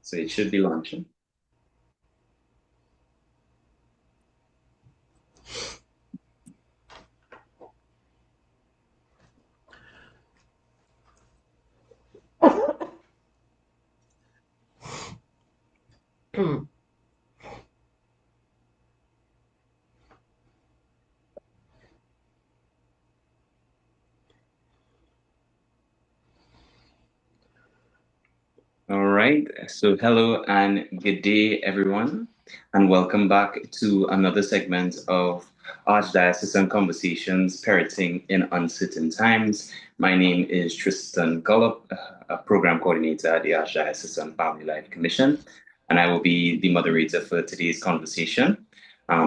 So it should be launching. All right. So hello and good day, everyone, and welcome back to another segment of Archdiocesan Conversations, Parenting in Uncertain Times. My name is Triston Gollop, a program coordinator at the Archdiocesan Family Life Commission, and I will be the moderator for today's conversation.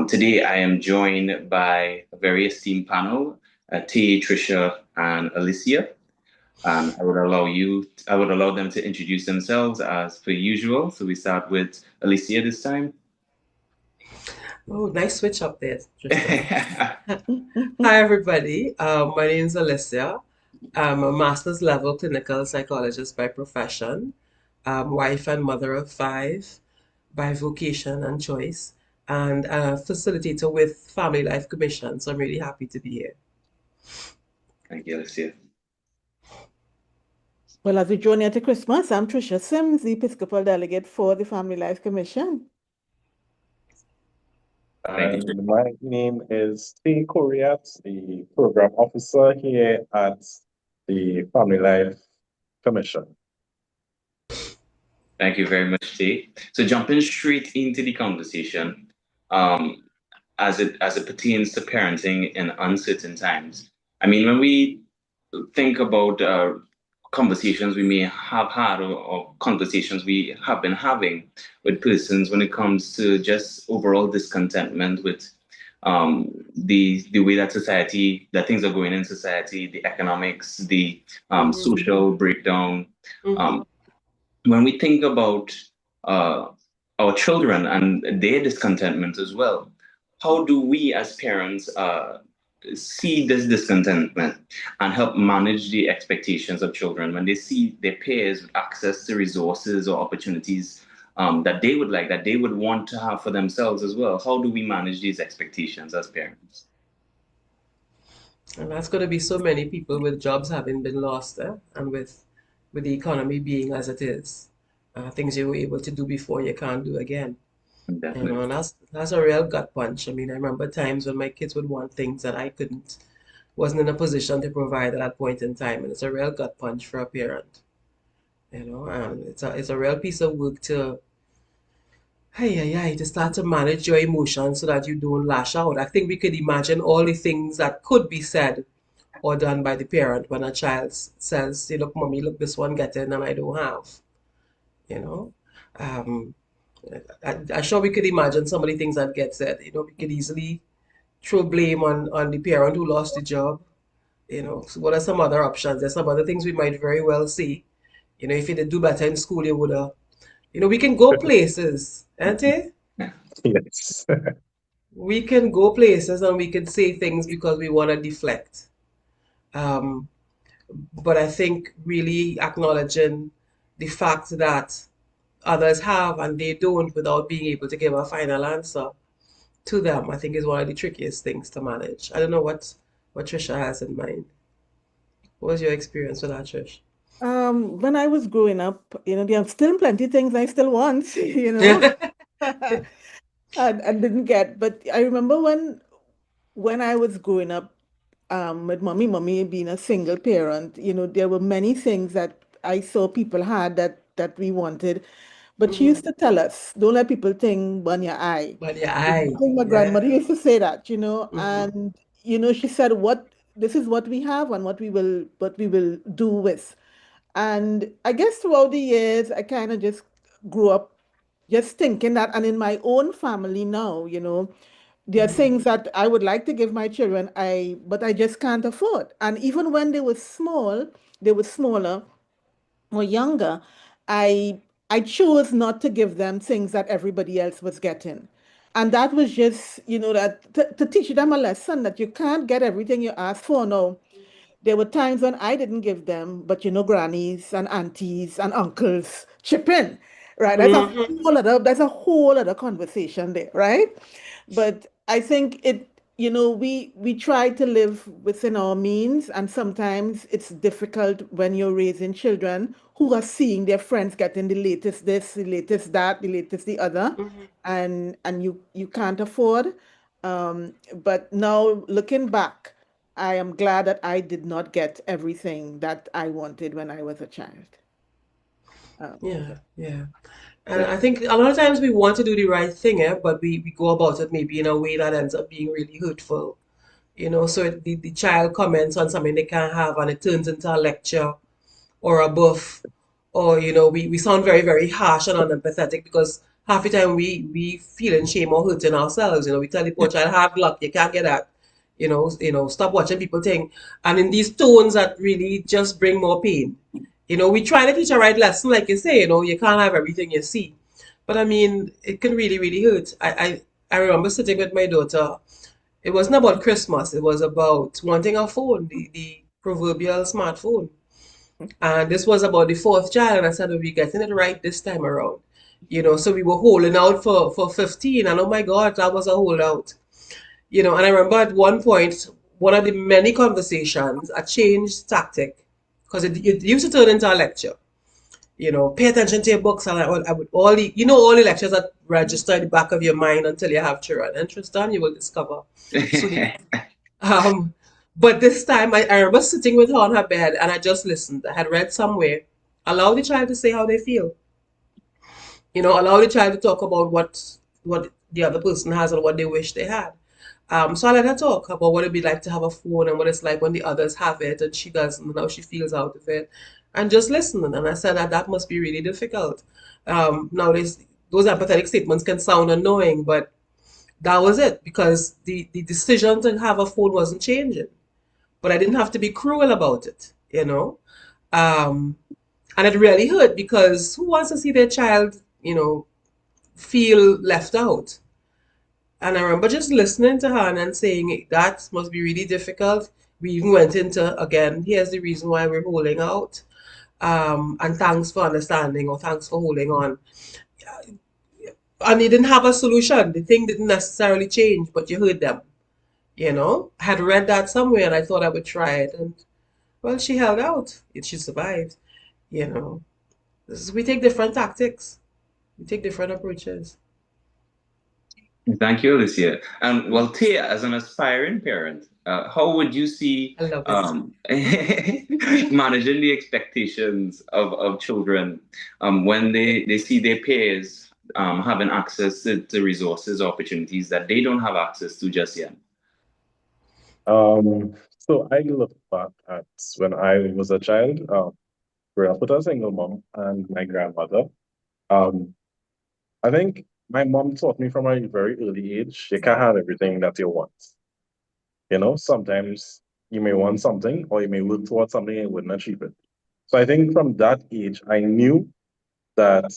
Today, I am joined by a very esteemed panel, Taye, Tricia, and Alicia. I would allow them to introduce themselves as per usual. So we start with Alicia this time. Oh, nice switch up there, Tristan. Hi, everybody. My name is Alicia. I'm a master's level clinical psychologist by profession, wife and mother of five by vocation and choice, and a facilitator with Family Life Commission. So I'm really happy to be here. Thank you, Alicia. Well, as we draw near to Christmas, I'm Tricia Syms, the Episcopal Delegate for the Family Life Commission. Thank you. And my name is Coryatt, the program officer here at the Family Life Commission. Thank you very much, Taye. So jumping straight into the conversation, as it pertains to parenting in uncertain times. I mean, when we think about conversations we may have had or conversations we have been having with persons when it comes to just overall discontentment with the way that society, that things are going in society, the economics, the social breakdown. When we think about our children and their discontentment as well, how do we as parents see this discontentment and help manage the expectations of children when they see their peers with access to resources or opportunities that they would want to have for themselves as well? How do we manage these expectations as parents? And that's going to be so many people with jobs having been lost, and with the economy being as it is. Things you were able to do before you can't do again. Definitely. And that's a real gut punch. I mean, I remember times when my kids would want things that I wasn't in a position to provide at that point in time, and it's a real gut punch for a parent. And it's a real piece of work to start to manage your emotions so that you don't lash out. I think we could imagine all the things that could be said or done by the parent when a child says, "Hey, look, mommy, look, this one getting and I don't have." You know, um, I'm sure we could imagine some of the things that get said. We could easily throw blame on the parent who lost the job. So what are some other options? There's some other things we might very well see. If you did do better in school, you would have. We can go places, aren't it? Yes. We can go places and we can say things because we want to deflect. Um, but I think really acknowledging the fact that others have and they don't without being able to give a final answer to them, I think is one of the trickiest things to manage. I don't know what Trisha has in mind. What was your experience with that, Trish? When I was growing up, there are still plenty of things I still want, I didn't get. But I remember when I was growing up, with mommy being a single parent, there were many things that I saw people had that we wanted. But she used to tell us, don't let people think burn your eye. But yeah, I think my yeah. grandmother used to say that, Hmm. and she said what this is what we have and what we will do with. And I guess throughout the years, I kind of just grew up just thinking that, and in my own family now, there are Hmm. things that I would like to give my children, but I just can't afford. And even when they were smaller or younger, I I chose not to give them things that everybody else was getting. And that was just, that to teach them a lesson that you can't get everything you ask for. No, there were times when I didn't give them, but grannies and aunties and uncles chip in. right? That's a whole other conversation there, right? But I think we try to live within our means, and sometimes it's difficult when you're raising children who are seeing their friends getting the latest this, the latest that, the latest the other, and you can't afford. But now looking back, I am glad that I did not get everything that I wanted when I was a child. Yeah, yeah. And Yeah. I think a lot of times we want to do the right thing, but we go about it maybe in a way that ends up being really hurtful. So the child comments on something they can't have and it turns into a lecture or a buff, or we sound very, very harsh and unempathetic because half the time we feel in shame or hurting ourselves. We tell the poor child, hard luck, you can't get that. Stop watching people think. And in these tones that really just bring more pain. We try to teach a right lesson, like you say, you can't have everything you see. But I mean, it can really, really hurt. I remember sitting with my daughter. It wasn't about Christmas, it was about wanting a phone, the proverbial smartphone. And this was about the fourth child, and I said, "Are we getting it right this time around?" So we were holding out for 15, and oh my God, that was a holdout. And I remember at one point, one of the many conversations, I changed tactic because it used to turn into a lecture. Pay attention to your books, and I would all the lectures that register in the back of your mind until you have children. And Tristan, you will discover. So um, but this time I remember sitting with her on her bed and I just listened. I had read somewhere, allow the child to say how they feel. Allow the child to talk about what the other person has and what they wish they had. So I let her talk about what it'd be like to have a phone and what it's like when the others have it and she doesn't and how she feels out of it. And just listening. And I said that must be really difficult. Now those empathetic statements can sound annoying, but that was it because the decision to have a phone wasn't changing. But I didn't have to be cruel about it. Um, and it really hurt because who wants to see their child, feel left out? And I remember just listening to her and then saying, that must be really difficult. We even went into, again, here's the reason why we're holding out. And thanks for understanding or thanks for holding on. And they didn't have a solution. The thing didn't necessarily change, but you heard them. I had read that somewhere and I thought I would try it. And well, she held out. She survived. You know, we take different tactics. We take different approaches. Thank you, Alicia. Well, Tia, as an aspiring parent, how would you see I love it. managing the expectations of children when they see their peers having access to resources, opportunities that they don't have access to just yet? So I look back at when I was a child, growing up with a single mom and my grandmother. Um, I think my mom taught me from a very early age, you can't have everything that you want. Sometimes you may want something or you may work towards something and wouldn't achieve it. So I think from that age, I knew that,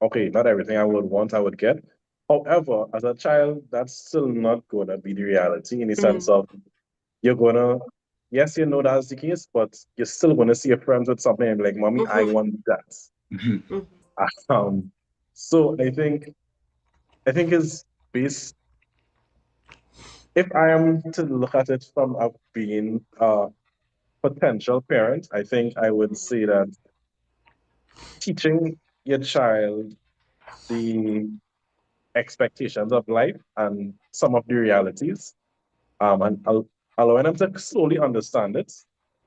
okay, not everything I would want, I would get. However, as a child, that's still not going to be the reality in the sense of you're going to, yes, you know that's the case, but you're still going to see your friends with something and be like, Mommy, I want that. Mhm. Um, so I think it's based, if I am to look at it from a being a potential parent, I think I would say that teaching your child the expectations of life and some of the realities, and allowing them to slowly understand it,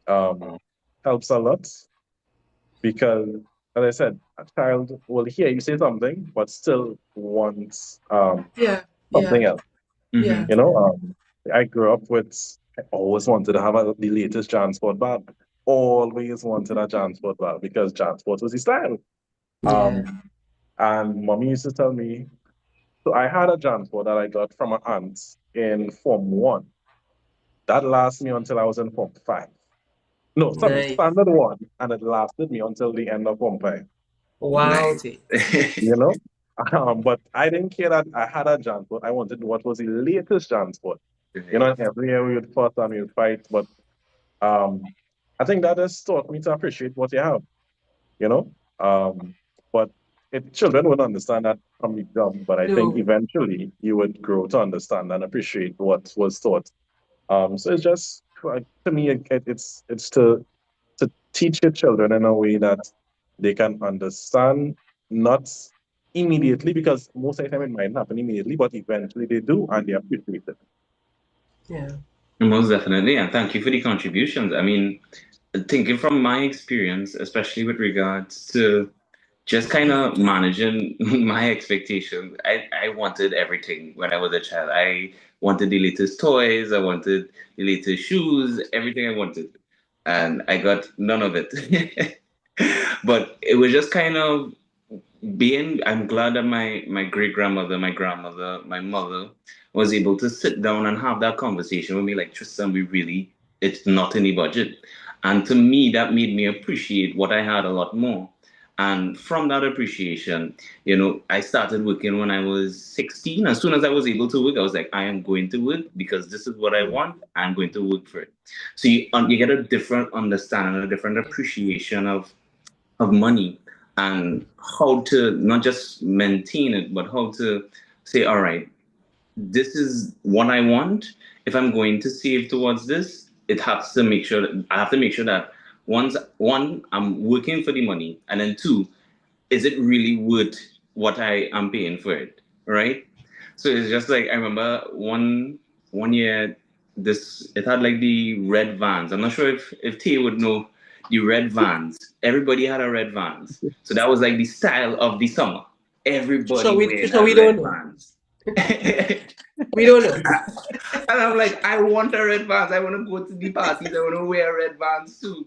um, helps a lot because, as I said, a child will hear you say something, but still wants Yeah, yeah, something else. yeah. Hmm. You know, I grew up with, I always wanted to have the latest transport bag. Always wanted a transport bag because transport was the style. Yeah. Um, and mommy used to tell me, so I had a transport that I got from an aunt in Form 1. That lasted me until I was in Form 5. No, sorry, Nice. Standard 1, and it lasted me until the end of Form 5. Wow, Nice. T. You know? But I didn't care that I had a transport. I wanted what was the latest transport. Right. Every year we would fuss and we would fight, but I think that has taught me to appreciate what you have, you know? But children would understand that from the jump, but I think No. eventually you would grow to understand and appreciate what was taught. So it's just to me, it's to teach your children in a way that they can understand, not immediately, because most of the time it might not happen immediately, but eventually they do and they appreciate it. Yeah. Most definitely, and thank you for the contributions. I mean, thinking from my experience, especially with regards to just kind of managing my expectations. I wanted everything when I was a child. I wanted the latest toys, I wanted the latest shoes, everything I wanted. And I got none of it. But it was just kind of I'm glad that my great grandmother, my grandmother, my mother was able to sit down and have that conversation with me, like, Tristan, it's not in the budget. And to me, that made me appreciate what I had a lot more. And from that appreciation, I started working when I was 16. As soon as I was able to work, I was like, I am going to work because this is what I want. I'm going to work for it. So you get a different understanding, a different appreciation of money, and how to not just maintain it, but how to say, all right, this is what I want. If I'm going to save towards this, it has to make sure that I have to make sure that one, I'm working for the money, and then two, is it really worth what I am paying for it, right? So it's just like I remember one year, this it had like the red Vans. I'm not sure if Taye would know the red Vans. Everybody had a red Vans, so that was like the style of the summer. Trisha, Everybody we, wearing Trisha, a we don't red know. Vans. We don't know. And I'm like, I want a red Vans. I want to go to the parties. I want to wear red Vans too.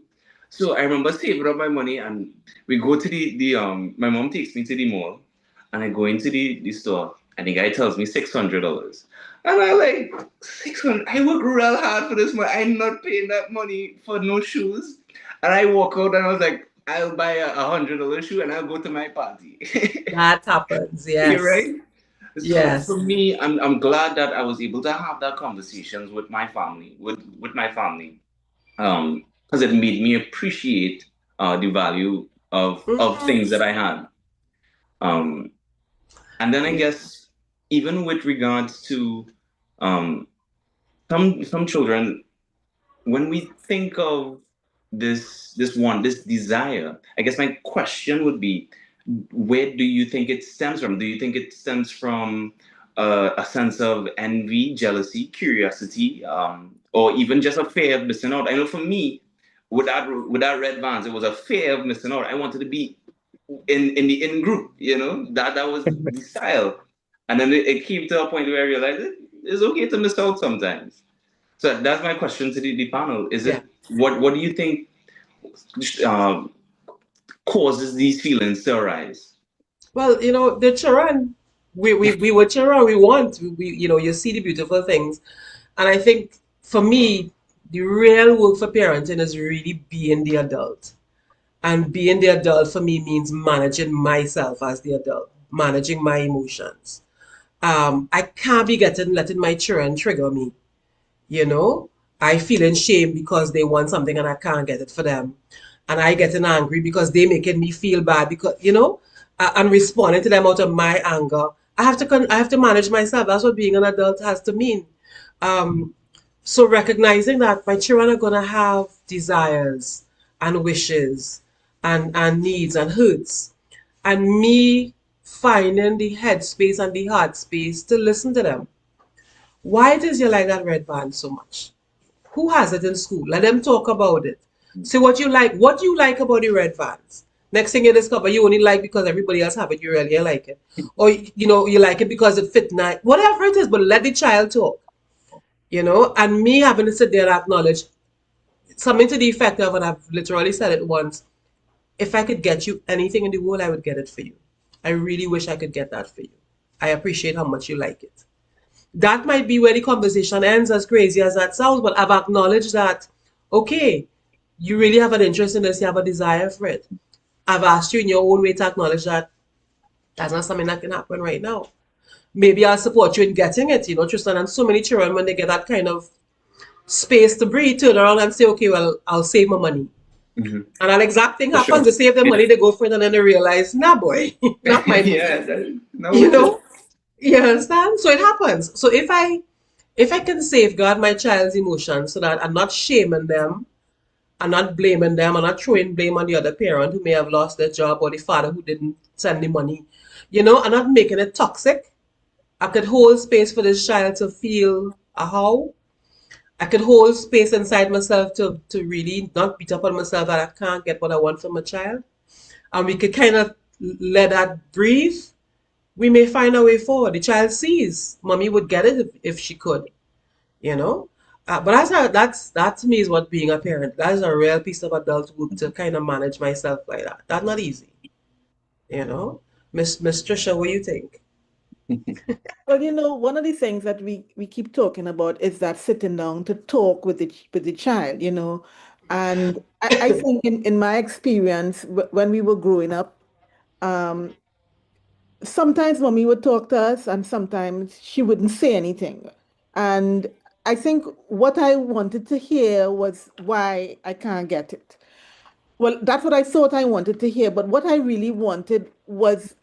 So I remember saving up my money, and we go to the my mom takes me to the mall, and I go into the store, and the guy tells me $600. And I like, 600. I work real hard for this money. I'm not paying that money for no shoes. And I walk out and I was like, I'll buy a $100 shoe and I'll go to my party. That happens. You're Yes. right. So for Yes. me, I'm glad that I was able to have that conversations with my family, with my family, because it made me appreciate the value of things that I had. Um, and then I Yeah. guess even with regards to um, some children, when we think of this desire, I guess my question would be, where do you think it stems from? Do you think it stems from a sense of envy, jealousy, curiosity, or even just a fear of missing out? I know for me, with that red Vans, it was a fear of missing out. I wanted to be in the in group, that was the style. And then it came to a point where I realized it's okay to miss out sometimes. So that's my question to the panel. Is Yeah. it what do you think uh, causes these feelings to arise? Well, the children, we were children, we want, you see the beautiful things. And I think for me, the real work for parenting is really being the adult. And being the adult for me means managing myself as the adult, managing my emotions. I can't be letting my children trigger me. you know I feeling shame because they want something and I can't get it for them, and I getting angry because they making me feel bad, because and responding to them out of my anger. I have to manage myself. That's what being an adult has to mean. um so recognizing that my children are gonna have desires and wishes and needs and hurts, and me finding the headspace and the heart space to listen to them. Why it is you like that red band so much? Who has it in school? Let them talk about it. See what you like about the red vans. Next thing you discover, you only like because everybody else have it, you really like it. Or you like it because it fit nice. Whatever it is, but let the child talk. And me having to sit there and acknowledge something to the effect of, and I've literally said it once, if I could get you anything in the world, I would get it for you. I really wish I could get that for you. I appreciate how much you like it. That might be where the conversation ends, as crazy as that sounds, but I've acknowledged that, okay, you really have an interest in this, you have a desire for it. I've asked you in your own way to acknowledge that that's not something that can happen right now. Maybe I'll support you in getting it, Tristan. And so many children, when they get that kind of space to breathe, turn around and say, okay, well, I'll save my money. Mhm. And an exact thing For sure. happens. They save the money, they go for it, and then they realize, nah, boy, not my money. Yeah, no You worth it. know, you understand? So it happens. So if I can safeguard my child's emotions so that I'm not shaming them, I'm not blaming them, I'm not throwing blame on the other parent who may have lost their job or the father who didn't send the money. I'm not making it toxic. I could hold space for this child to feel a how. I could hold space inside myself to really not beat up on myself that I can't get what I want from a child. And we could kind of let that breathe. We may find a way forward. The child sees mommy would get it if she could, you know. But that to me is what being a parent. That is a real piece of adulthood to kind of manage myself like that. That's not easy, you know. Miss Trisha, what do you think? Well, one of the things that we keep talking about is that sitting down to talk with the child, and I think in my experience when we were growing up, um, sometimes mommy would talk to us, and sometimes she wouldn't say anything, and I think what I wanted to hear was why I can't get it. Well, that's what I thought I wanted to hear, but what I really wanted was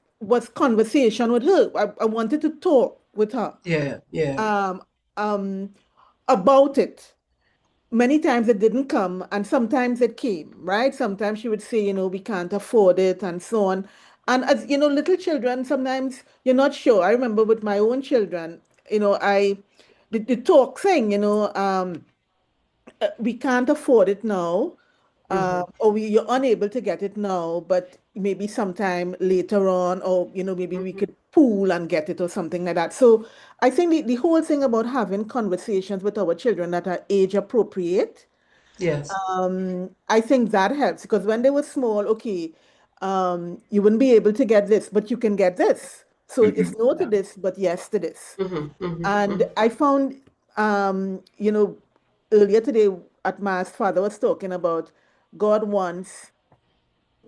conversation with her. I wanted to talk with her Yeah, yeah. um, um, about it. Many times it didn't come, and sometimes it came, right? Sometimes she would say, we can't afford it, and so on. And as little children, sometimes you're not sure. I remember with my own children, the talk thing, we can't afford it now, Mm-hmm. or you're unable to get it now, but maybe sometime later on, or maybe we Mm-hmm. could pool and get it or something like that. So I think the whole thing about having conversations with our children that are age appropriate, Yes. I think that helps because when they were small, okay, you wouldn't be able to get this, but you can get this. So it's Mhm. no to this, but yes to this. Mm-hmm. Mm-hmm. And I found, earlier today at Mass, Father was talking about God wants,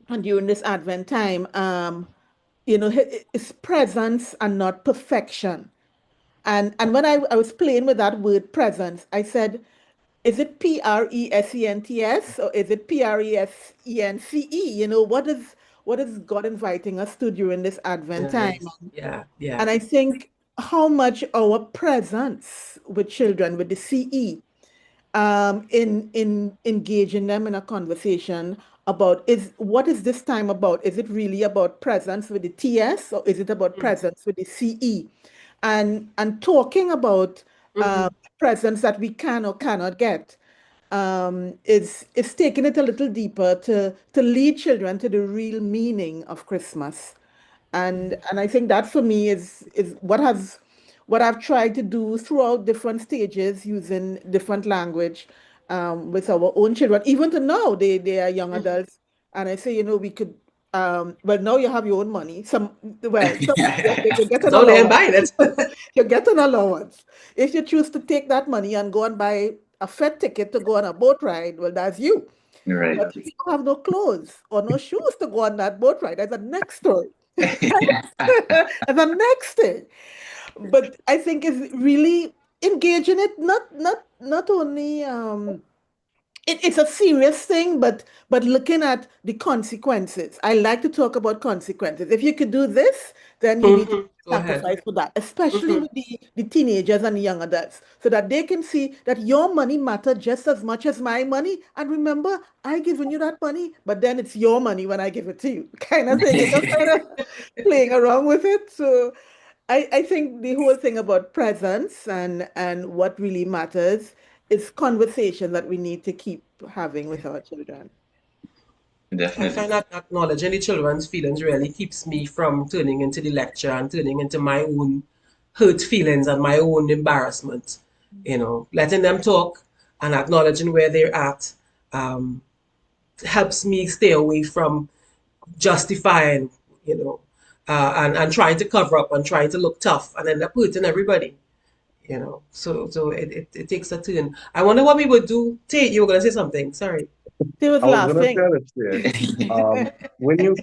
and during this Advent time, his presence and not perfection. And when I was playing with that word presence, I said, is it presents or is it presence? What is God inviting us to during this Advent time? Nice. Yeah, yeah. And I think how much our presence with children with the CE, in engaging them in a conversation about what is this time about? Is it really about presence with the TS or is it about presence with the CE? And talking about Mm-hmm. presence that we can or cannot get, is taking it a little deeper to lead children to the real meaning of Christmas. And I think that for me is what I've tried to do throughout different stages using different language, with our own children. Even to now, they are young Mm-hmm. adults, and I say, we could. Well, now you have your own money. You get an No, they ain't allowance. buying it. You get an allowance. If you choose to take that money and go and buy a fed ticket to go on a boat ride, well, that's you. Right. But if you have no clothes or no shoes to go on that boat ride, that's the next story. And the next thing. But I think is really engaging it, not only it's a serious thing, but looking at the consequences. I like to talk about consequences. If you could do this, then you need to Mm-hmm. Go ahead. sacrifice for that, especially Mm-hmm. with the teenagers and the young adults, so that they can see that your money matters just as much as my money. And remember, I given you that money, but then it's your money when I give it to you, kind of thing. Kind of playing around with it. So I think the whole thing about presence and what really matters is conversation that we need to keep having with our children. I Definitely. find that acknowledging the children's feelings really keeps me from turning into the lecture and turning into my own hurt feelings and my own embarrassment. Letting them talk and acknowledging where they're at, um, helps me stay away from justifying, and trying to cover up and trying to look tough and end up hurting everybody. So it takes a turn. I wonder what we would do. Tate, you were gonna say something. Sorry. She was I was gonna laughing. tell it here. When you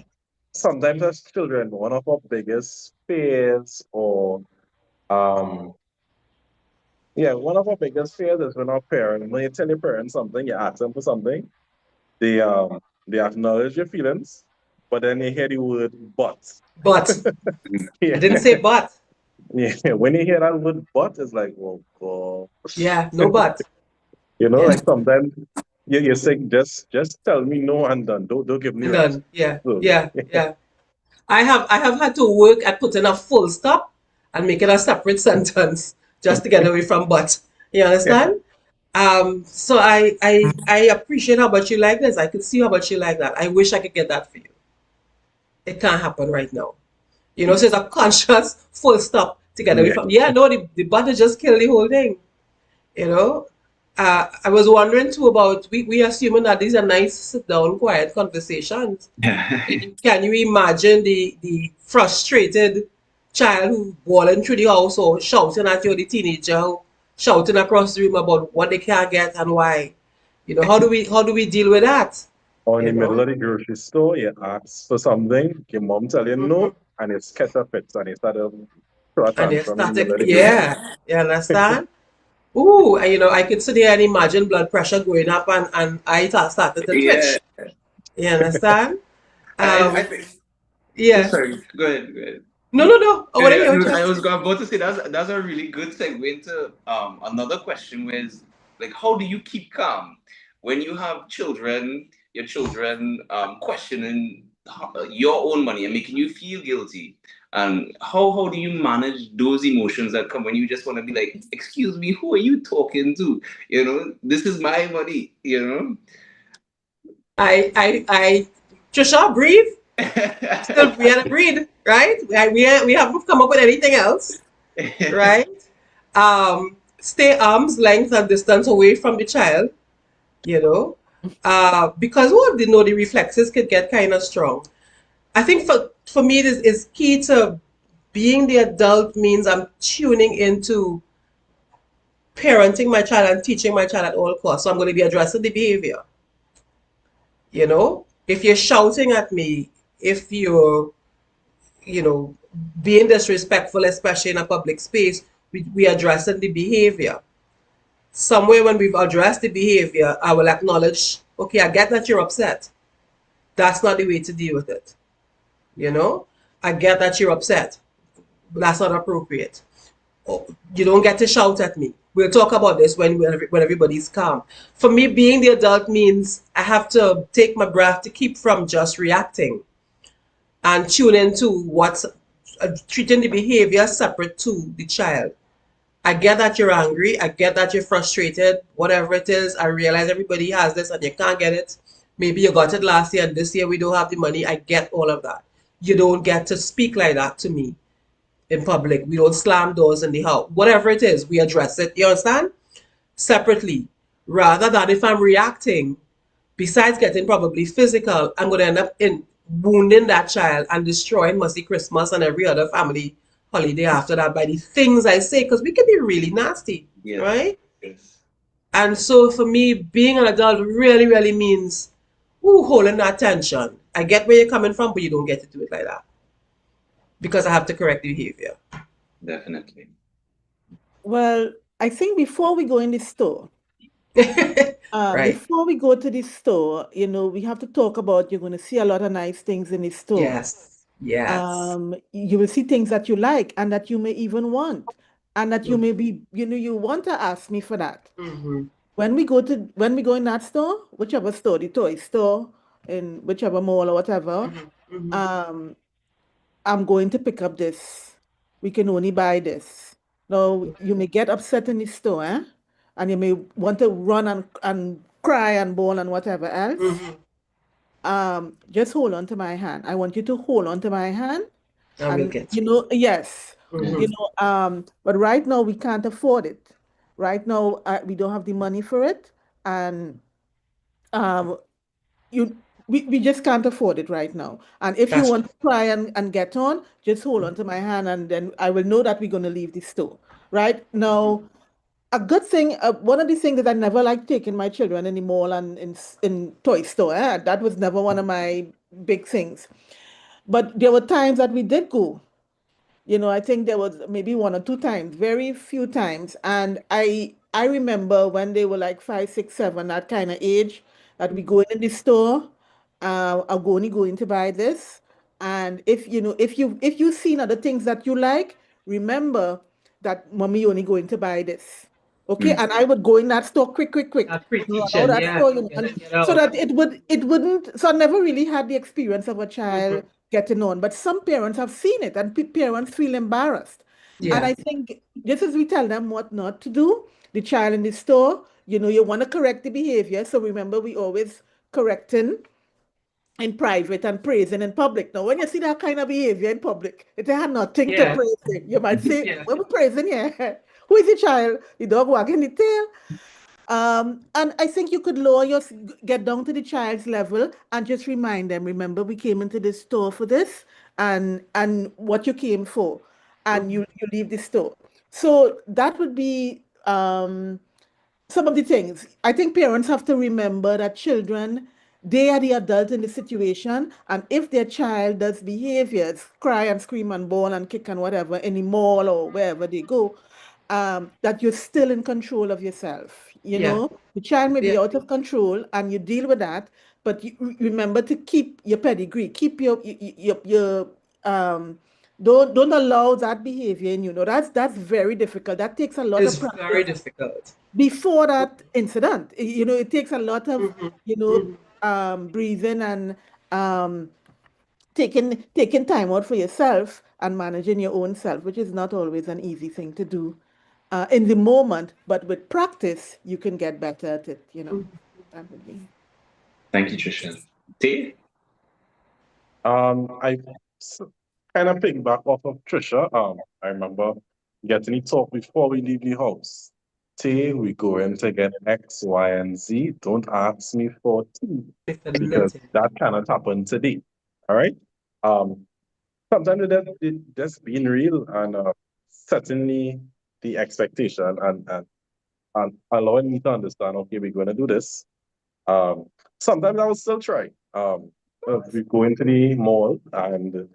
sometimes as children, one of our biggest fears, or um, yeah, one of our biggest fears is when you tell your parents something, you ask them for something, they acknowledge your feelings, but then they hear the word but. But I didn't say but. Yeah, when you hear that word but, it's like, well, gosh. Yeah, no but. Like Yeah, sometimes you're saying, just tell me no and done. Don't give me and rest. done. Yeah, So, yeah, yeah. I have had to work at putting a full stop and making a separate sentence just to get away from but. You understand? So I appreciate how much you like this. I could see how much you like that. I wish I could get that for you. It can't happen right now. So it's a conscious full stop to get away yeah. from. Yeah, no, the butter just killed the whole thing. You know, I was wondering too about we assuming that these are nice, sit down, quiet conversations. Can you imagine the frustrated child who walking through the house or shouting at you, the teenager who shouting across the room about what they can't get and why? How do we deal with that? Or in You the middle know? of the grocery store, you ask for something, your mom tell you Mhm. no, and it's ketchup fits, and you start to throw a And they tantrum in the middle started, of the grocery. yeah, you understand? Ooh, I could sit there and imagine blood pressure going up and I started to Yeah, twitch. You understand? I Um, think. Oh, yeah. sorry. Go ahead. Go ahead. No, no, no. I want to Yeah, hear what no, you have I to was say. about to say that's a really good segue into another question, was like, how do you keep calm when you have children, your children questioning your own money and making you feel guilty, and how do you manage those emotions that come when you just want to be like, excuse me, who are you talking to? This is my money. I Trisha, breathe. Still, we had to breathe, right? We haven't come up with anything else, right? Stay arm's length and distance away from the child, you know, because the reflexes could get kind of strong. I think for me, it is key to being the adult means I'm tuning into parenting my child and teaching my child at all costs. So I'm going to be addressing the behavior. If you're shouting at me, if you're, you know, being disrespectful, especially in a public space, we addressing the behavior. Somewhere when we've addressed the behavior, I will acknowledge, okay, I get that you're upset. That's not the way to deal with it. You know, I get that you're upset. But that's not appropriate. You don't get to shout at me. We'll talk about this when everybody's calm. For me, being the adult means I have to take my breath to keep from just reacting and tune into what's treating the behavior separate to the child. I get that you're angry. I get that you're frustrated. Whatever it is, I realize everybody has this and you can't get it. Maybe you got it last year and this year we don't have the money. I get all of that. You don't get to speak like that to me in public. We don't slam doors in the house. Whatever it is, we address it. You understand? Separately. Rather than if I'm reacting, besides getting probably physical, I'm going to end up in wounding that child and destroying Mercy Christmas and every other family holiday after that by the things I say, because we can be really nasty, Yes. right? Yes. And so for me, being an adult really, really means holding that tension. I get where you're coming from, but you don't get to do it like that because I have to correct the behavior. Definitely. Well, I think before we go in the store, Right. before we go to the store, we have to talk about you're going to see a lot of nice things in the store. Yes. Yes. You will see things that you like and that you may even want, and that you may be, you want to ask me for that. Mm-hmm. When we go in that store, whichever store, the toy store, in whichever mall or whatever, Mm-hmm. Mm-hmm. um, I'm going to pick up this. We can only buy this. Now, you may get upset in the store, eh? And you may want to run and cry and bawl and whatever else. Mm-hmm. Just hold on to my hand. I want you to hold on to my hand. I will And, get you. yes, Mm-hmm. but right now we can't afford it. Right now, we don't have the money for it. And um, you we just can't afford it right now. And if you That's want to try and get on, just hold on to my hand and then I will know that we're going to leave the store. Right now, a good thing, one of the things that I never like taking my children in the mall and in toy store. That was never one of my big things. But there were times that we did go. I think there was maybe one or two times, very few times. And I remember when they were like 5, 6, 7, that kind of age, that we go in the store, I'm only going to buy this. And if you've seen other things that you like, remember that mommy only going to buy this. Okay, Mm. and I would go in that store quick, quick, quick. That Run out pre-teaching, that yeah. store, and Get so out. that it wouldn't. So I never really had the experience of a child Mm-hmm. getting on, but some parents have seen it, and parents feel embarrassed. And Yeah. I think just as we tell them what not to do, the child in the store, you want to correct the behavior. So remember, we always correcting in private and praising in public. Now, when you see that kind of behavior in public, it had nothing to Yeah. praise it. You might say, Yeah. "What we praising here? Who is the child? The dog wagging the tail?" And I think you could get down to the child's level and just remind them, remember, we came into this store for this, and what you came for, and Mm-hmm. you leave the store. So that would be some of the things. I think parents have to remember that children, they are the adult in the situation, and if their child does behaviors, cry and scream and bawl and kick and whatever, in the mall or wherever they go, that you're still in control of yourself. Yeah. The child may be Yeah. out of control, and you deal with that, but you remember to keep your pedigree, keep your don't allow that behavior in you. Know that's very difficult. That takes a lot It's of very practice difficult. before that incident. It takes a lot of, Mm-hmm. Mm-hmm. breathing and um, taking time out for yourself and managing your own self, which is not always an easy thing to do in the moment, but with practice, you can get better at it. That would be. Thank you, Tricia. Taye? I kind of piggyback off of Trisha. I remember getting a talk before we leave the house. Tay, we going to get X, Y, and Z. Don't ask me for T It's a because little. that cannot happen today. All right. Um, Sometimes it just being real and certainly the expectation and allowing me to understand. Okay, we're going to do this. Um, Sometimes I will still try. We go into the mall and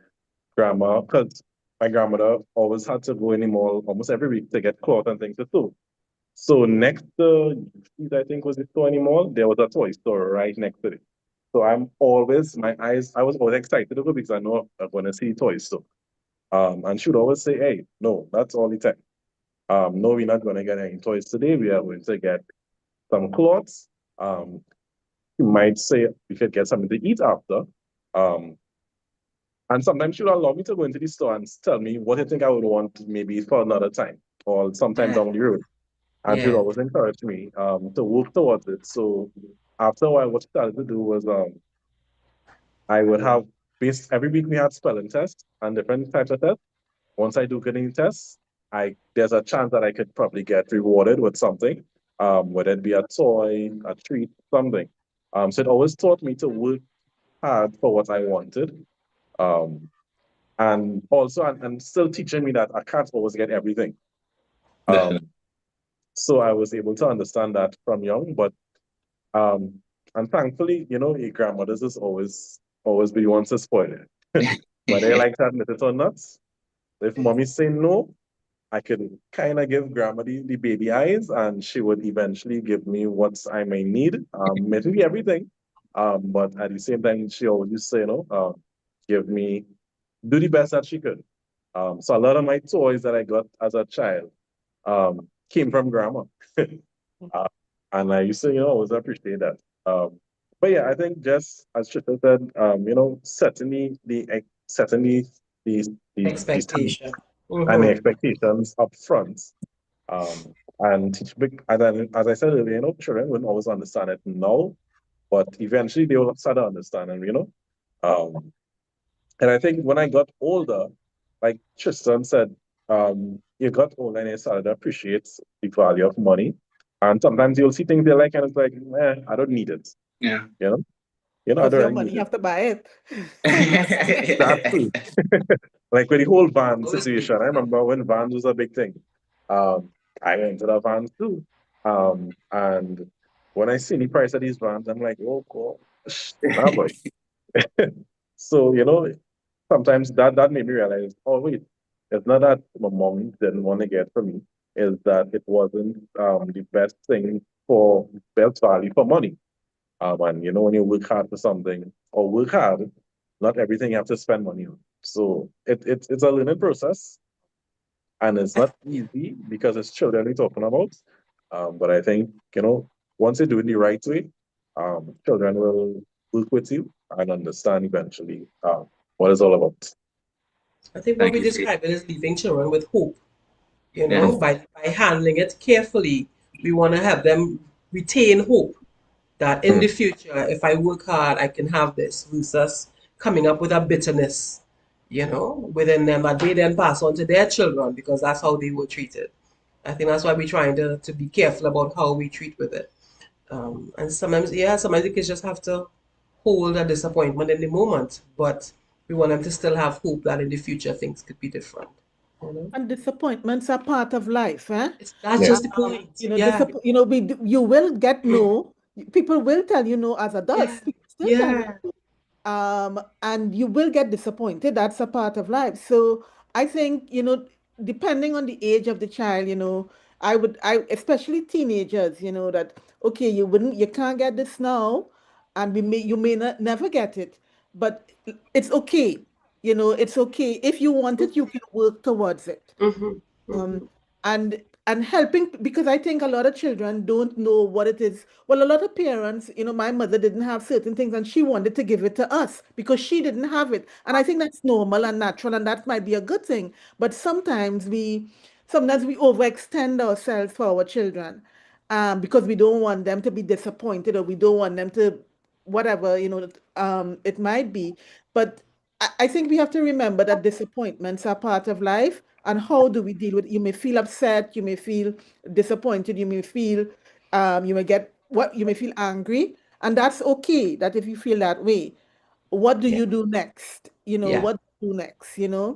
grandma, because my grandmother always had to go in the mall almost every week to get clothes and things to sew. So next to, I think was the store in the mall, there was a toy store right next to it. So I was always excited to go because I know I'm going to see toys. So, and she would always say, hey, no, that's all the time. No, we're not going to get any toys today. We are going to get some clothes. You might say we could get something to eat after. Um, And sometimes she'll allow me to go into the store and tell me what I think I would want maybe for another time or sometime Yeah. down the road. And she'll Yeah. always encourage me to work towards it. So after a while, what she started to do was I would have based every week we had spelling tests and different types of tests. Once I do good in tests, there's a chance that I could probably get rewarded with something, whether it be a toy, a treat, something. So it always taught me to work hard for what I wanted. Um, and also and still teaching me that I can't always get everything. Definitely. Um, so I was able to understand that from young, but and thankfully, your grandmothers is always be the ones to spoil it. Whether they like to admit it or not, if mommy say no, I could kind of give grandma the baby eyes, and she would eventually give me what I may need. Maybe everything, but at the same time, she always used to say, give me do the best that she could. So a lot of my toys that I got as a child came from grandma. uh, and I used to, always appreciate that. But yeah, I think just as Trista said, certainly the time Expectation. and the Mm-hmm. expectations up front. And teach big, as I said earlier, children wouldn't always understand it now, but eventually they will start to understand, and um, and I think when I got older, like Tristan said, you got older and you started to appreciate the value of money. And sometimes you'll see things you like and it's like, I don't need it. Yeah. You know? I Because don't your really money, need you it. have to buy it. That's true. Like with the whole van Always be situation, the I same. remember when vans was a big thing. I rented a van too. And when I see the price of these vans, I'm like, oh gosh, nah boy. So, sometimes that made me realize, oh wait, it's not that my mom didn't want to get for me, is that it wasn't the best thing for best value for money. And when you work hard for something or work hard, not everything you have to spend money on. So it's a learning process, and it's not easy because it's children we're talking about. But I think, once you do it the right way, children will work with you and understand eventually what it's all about. I think what Thank we you, Faith. describe it is leaving children with hope. Yeah. By handling it carefully, we want to have them retain hope that in the future, if I work hard, I can have this, versus coming up with a bitterness, within them that they then pass on to their children because that's how they were treated. I think that's why we're trying to be careful about how we treat with it. And sometimes, yeah, sometimes the kids just have to hold a disappointment in the moment, but we want them to still have hope that in the future things could be different. And disappointments are part of life, eh? That's Yeah. just the point. You know, Yeah, you will get no. People will tell you no as yeah, adults. People still tell you, yeah, and you will get disappointed. That's a part of life. So I think, depending on the age of the child, especially teenagers, that okay, you can't get this now, and you may not never get it, but it's okay. It's okay. If you want it, you can work towards it. hmm hmm um, and helping, because I think a lot of children don't know what it is. Well, a lot of parents, my mother didn't have certain things and she wanted to give it to us because she didn't have it. And I think that's normal and natural, and that might be a good thing. But sometimes we overextend ourselves for our children, because we don't want them to be disappointed, or we don't want them to whatever, it might be. But I think we have to remember that disappointments are part of life. And how do we deal with it? You may feel upset, you may feel disappointed, you may feel angry, and that's okay. That if you feel that way, what do yeah, you do next? yeah, What do you do next? yeah,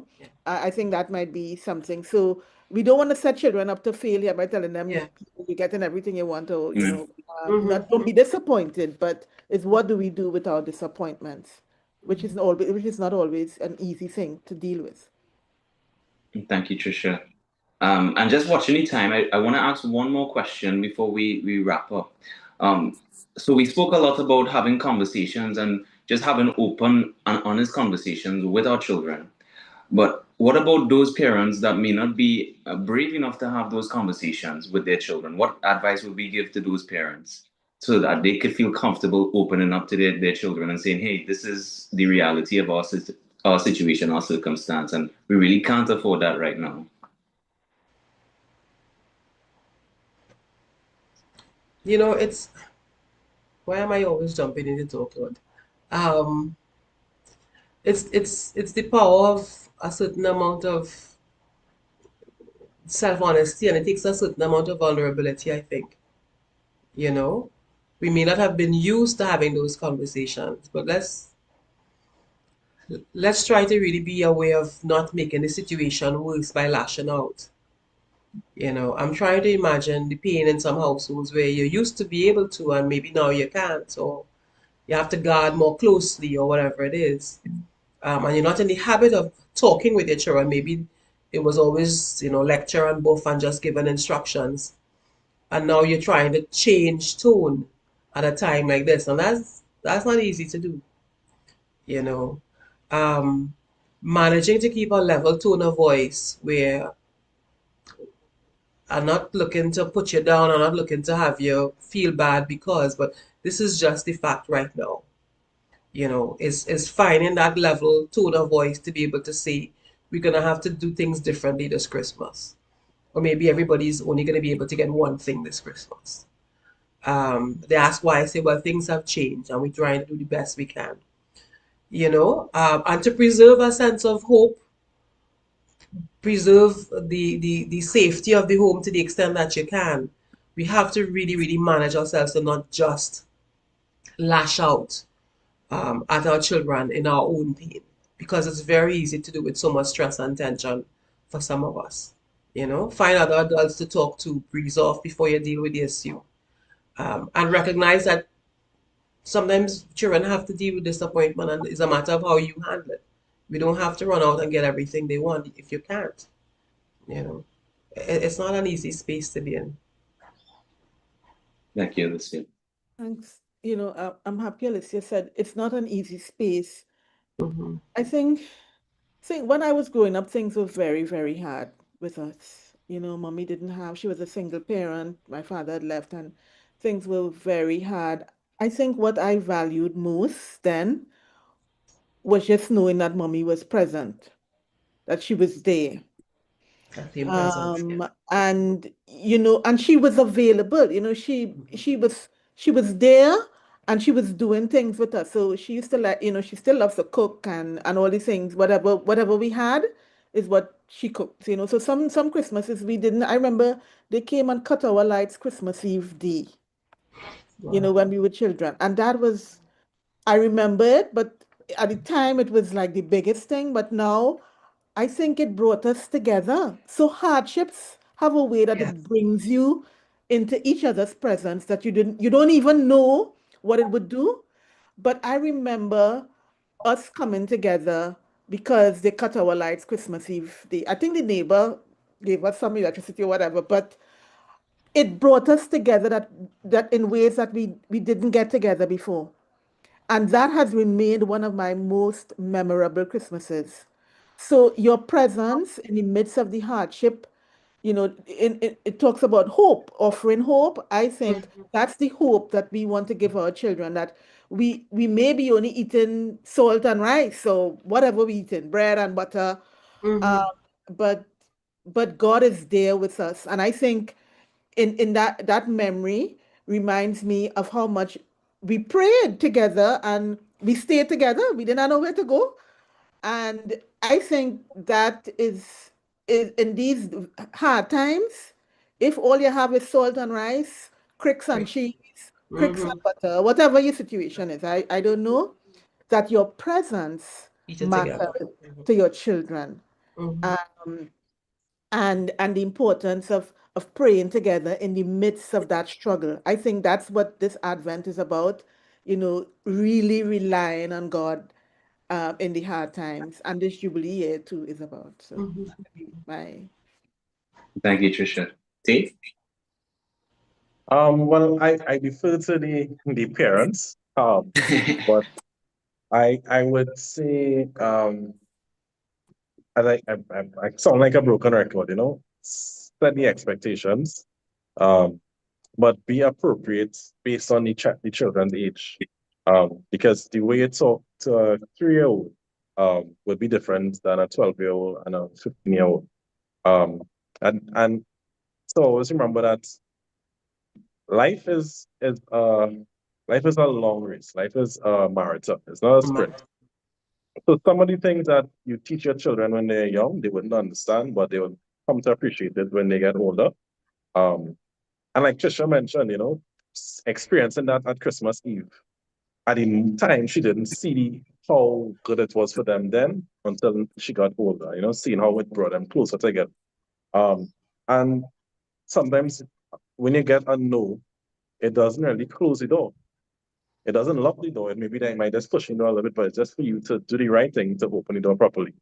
I think that might be something. So we don't want to set children up to failure by telling them yeah. you're getting everything you want, or Amen. not, don't be disappointed. But it's what do we do with our disappointments, which is not always an easy thing to deal with. Thank you, Tricia. And just watching the time, I want to ask one more question before we wrap up. Um, so we spoke a lot about having conversations and just having open and honest conversations with our children. But what about those parents that may not be brave enough to have those conversations with their children? What advice would we give to those parents so that they could feel comfortable opening up to their children and saying, hey, this is the reality of our situation, our circumstance, and we really can't afford that right now? It's why am I always jumping into talk, Lord? Um, it's the power of a certain amount of self-honesty, and it takes a certain amount of vulnerability, I think. You know, we may not have been used to having those conversations, but let's try to really be aware of not making the situation worse by lashing out. I'm trying to imagine the pain in some households where you used to be able to, and maybe now you can't, or you have to guard more closely, or whatever it is. And you're not in the habit of talking with your children. Maybe it was always, lecture and buff and just giving instructions. And now you're trying to change tone at a time like this. And that's not easy to do, you know. Um, Managing to keep a level tone of voice where I'm not looking to put you down, I'm not looking to have you feel bad because, but this is just the fact right now. Is finding that level tone of voice to be able to say we're gonna have to do things differently this Christmas, or maybe everybody's only gonna be able to get one thing this Christmas. That's why I say, well, things have changed, and we're trying to do the best we can. And to preserve a sense of hope, preserve the safety of the home to the extent that you can. We have to really, really manage ourselves to not just lash out at our children in our own pain, because it's very easy to do with so much stress and tension for some of us. Find other adults to talk to, breeze off before you deal with the issue, and recognize that sometimes children have to deal with disappointment, and it's a matter of how you handle it. We don't have to run out and get everything they want if you can't. You know, it's not an easy space to be in. Thank you, Alicia. Thanks. I'm happy Alicia said it's not an easy space. Mm-hmm. I think when I was growing up, things were very, very hard with us. Mommy didn't have, she was a single parent. My father had left, and things were very hard. I think what I valued most then was just knowing that mommy was present, that she was there. That same presence. Yeah. And she was available. She was there, and she was doing things with us. So she used to she still loves to cook and all these things. Whatever we had is what she cooked. So some Christmases we didn't. I remember they came and cut our lights Christmas Eve day. Wow. When we were children, and that was, I remember it, but at the time it was like the biggest thing. But now I think it brought us together. So hardships have a way that Yes. it brings you into each other's presence that you don't even know what it would do. But I remember us coming together because they cut our lights Christmas Eve. I think the neighbor gave us some electricity or whatever, but it brought us together that in ways that we didn't get together before. And that has remained one of my most memorable Christmases. So your presence in the midst of the hardship, it talks about hope, offering hope. I think that's the hope that we want to give our children, that we may be only eating salt and rice or whatever we eating, bread and butter, um, Mm-hmm. but but God is there with us. And I think in that memory reminds me of how much we prayed together and we stayed together. We didn't know where to go. And I think that is in these hard times, if all you have is salt and rice, cricks and Great. cheese, cricks and Mm-hmm. butter, whatever your situation is, I don't know, that your presence Eat it together. matters to your children. Mm-hmm. Um, and the importance of praying together in the midst of that struggle. I think that's what this Advent is about, really relying on God in the hard times. And this Jubilee year too is about. So Mm-hmm. that would be my Thank you, Tricia. Taye? Well, I defer to the parents. But I would say, I sound like a broken record, set the expectations, um, but be appropriate based on the children's age. Because the way you talk to a 3-year-old would be different than a 12-year-old and a 15-year-old. Um, and so always remember that life is a long race. Life is a marathon. It's not a sprint. So some of the things that you teach your children when they're young, they wouldn't understand, but they will come to appreciate it when they get older. Um, and like Trisha mentioned, experiencing that at Christmas Eve. At the time, she didn't see how good it was for them then until she got older, seeing how it brought them closer together. Um, and sometimes when you get a no, it doesn't really close the door. It doesn't lock the door. And maybe they might just push the door a little bit, but it's just for you to do the right thing to open the door properly.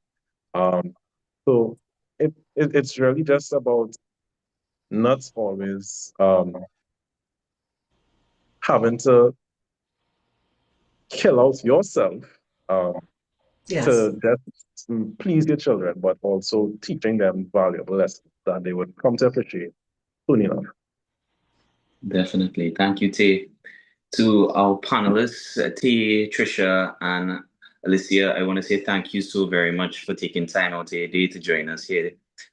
Um, so it's really just about not always having to kill out yourself um, Yes. to just please your children, but also teaching them valuable lessons that they would come to appreciate soon enough. Definitely. Thank you, Taye. To our panelists, Taye, Tricia, and Alicia, I want to say thank you so very much for taking time out of your day to join us here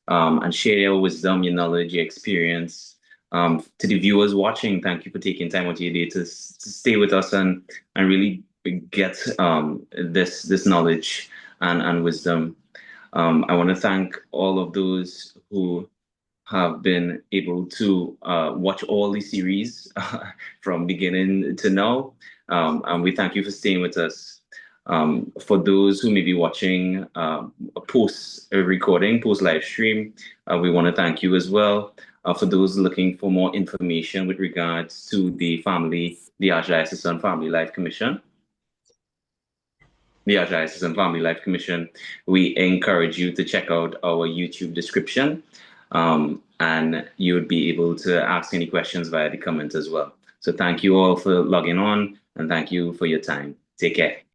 and share your wisdom, your knowledge, your experience. To the viewers watching, thank you for taking time out of your day to stay with us and really get this knowledge and wisdom. I want to thank all of those who have been able to watch all the series from beginning to now. And we thank you for staying with us. For those who may be watching a post recording, post live stream, we want to thank you as well. For those looking for more information with regards to the Archdiocesan Family Life Commission, we encourage you to check out our YouTube description, and you would be able to ask any questions via the comment as well. So thank you all for logging on, and thank you for your time. Take care.